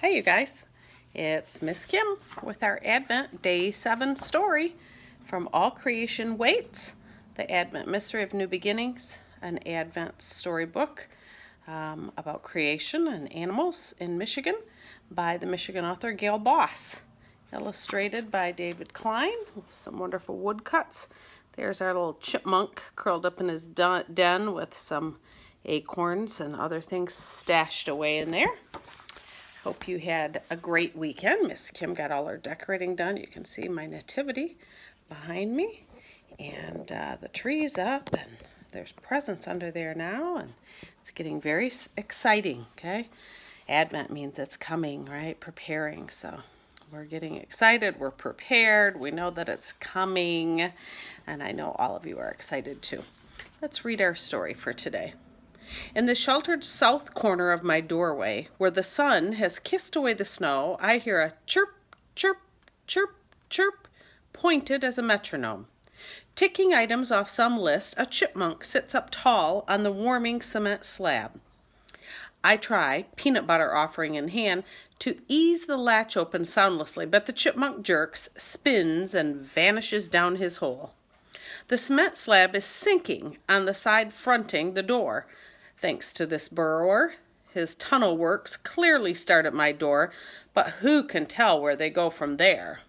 Hey you guys, it's Miss Kim with our Advent Day 7 story from All Creation Waits, the Advent Mystery of New Beginnings, an Advent storybook about creation and animals in Michigan by the Michigan author Gayle. Illustrated by David Klein with some wonderful woodcuts. There's our little chipmunk curled up in his den with some acorns and other things stashed away in there. Hope you had a great weekend. Miss Kim got all her decorating done. You can see my nativity behind me, and the tree's up, and there's presents under there now, and it's getting very exciting, okay? Advent means it's coming, right? Preparing, so we're getting excited. We're prepared. We know that it's coming, and I know all of you are excited too. Let's read our story for today. In the sheltered south corner of my doorway, where the sun has kissed away the snow, I hear a chirp, chirp, chirp, chirp, pointed as a metronome. Ticking items off some list, a chipmunk sits up tall on the warming cement slab. I try, peanut butter offering in hand, to ease the latch open soundlessly, but the chipmunk jerks, spins, and vanishes down his hole. The cement slab is sinking on the side fronting the door. Thanks to this burrower, his tunnel works clearly start at my door, but who can tell where they go from there?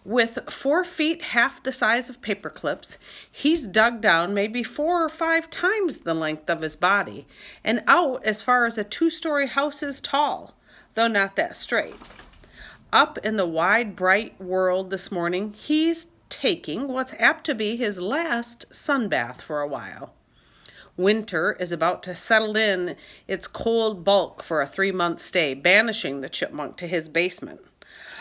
With 4 feet half the size of paper clips, he's dug down maybe 4 or 5 times the length of his body, and out as far as a 2-story house is tall, though not that straight. Up in the wide, bright world this morning, he's taking what's apt to be his last sunbath for a while. Winter is about to settle in its cold bulk for a 3-month stay, banishing the chipmunk to his basement.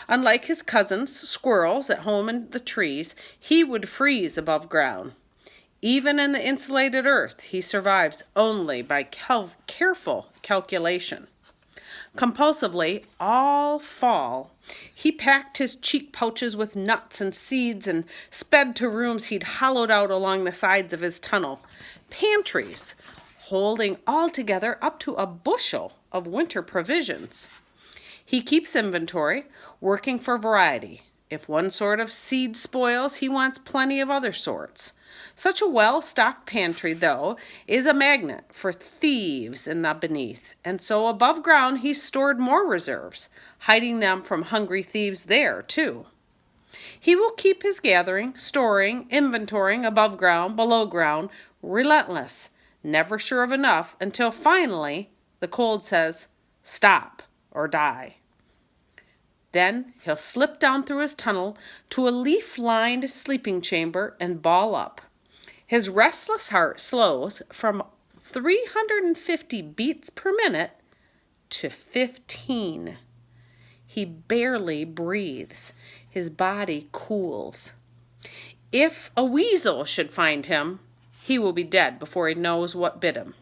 Unlike his cousins, squirrels at home in the trees, he would freeze above ground. Even in the insulated earth, he survives only by careful calculation. Compulsively, all fall, he packed his cheek pouches with nuts and seeds and sped to rooms he'd hollowed out along the sides of his tunnel, pantries, holding altogether up to a bushel of winter provisions. He keeps inventory, working for variety. If one sort of seed spoils, he wants plenty of other sorts. Such a well-stocked pantry, though, is a magnet for thieves in the beneath, and so above ground he's stored more reserves, hiding them from hungry thieves there, too. He will keep his gathering, storing, inventorying above ground, below ground, relentless, never sure of enough, until finally the cold says, stop or die. Then he'll slip down through his tunnel to a leaf-lined sleeping chamber and ball up. His restless heart slows from 350 beats per minute to 15. He barely breathes. His body cools. If a weasel should find him, he will be dead before he knows what bit him.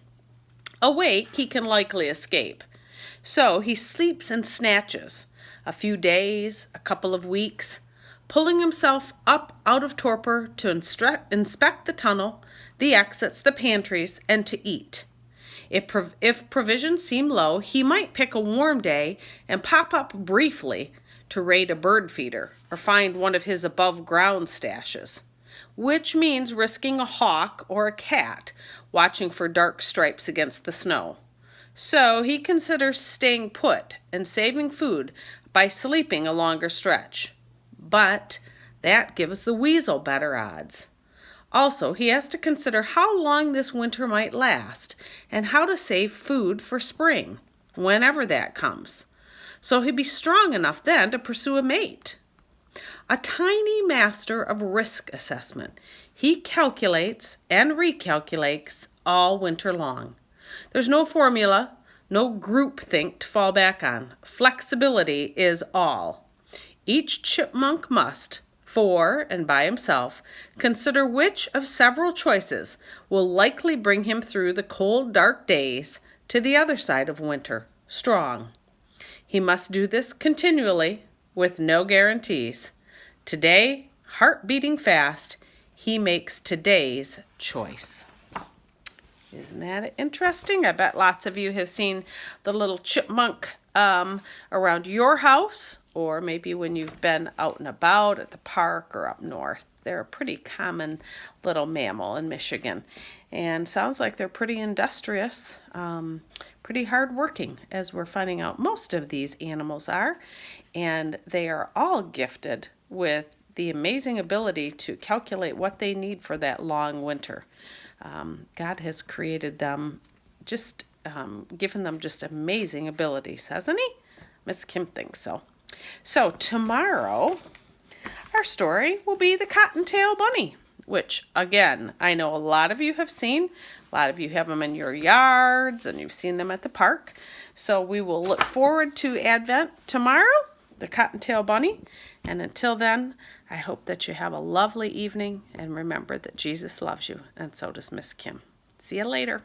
Awake, he can likely escape. So he sleeps in snatches, a few days, a couple of weeks, pulling himself up out of torpor to inspect the tunnel, the exits, the pantries, and to eat. If provisions seem low, he might pick a warm day and pop up briefly to raid a bird feeder or find one of his above-ground stashes, which means risking a hawk or a cat watching for dark stripes against the snow. So he considers staying put and saving food by sleeping a longer stretch. But that gives the weasel better odds. Also, he has to consider how long this winter might last and how to save food for spring, whenever that comes. So he'd be strong enough then to pursue a mate. A tiny master of risk assessment, he calculates and recalculates all winter long. There's no formula, no groupthink to fall back on. Flexibility is all. Each chipmunk must, for and by himself, consider which of several choices will likely bring him through the cold, dark days to the other side of winter, strong. He must do this continually, with no guarantees. Today, heart beating fast, he makes today's choice. Isn't that interesting? I bet lots of you have seen the little chipmunk around your house, or maybe when you've been out and about at the park or up north. They're a pretty common little mammal in Michigan, and sounds like they're pretty industrious, pretty hardworking, as we're finding out most of these animals are, and they are all gifted with the amazing ability to calculate what they need for that long winter. God has created them, just given them just amazing abilities, hasn't he? Miss Kim thinks so. So tomorrow, our story will be the Cottontail Bunny, which, again, I know a lot of you have seen. A lot of you have them in your yards, and you've seen them at the park. So we will look forward to Advent tomorrow, the Cottontail Bunny. And until then, I hope that you have a lovely evening, and remember that Jesus loves you, and so does Miss Kim. See you later.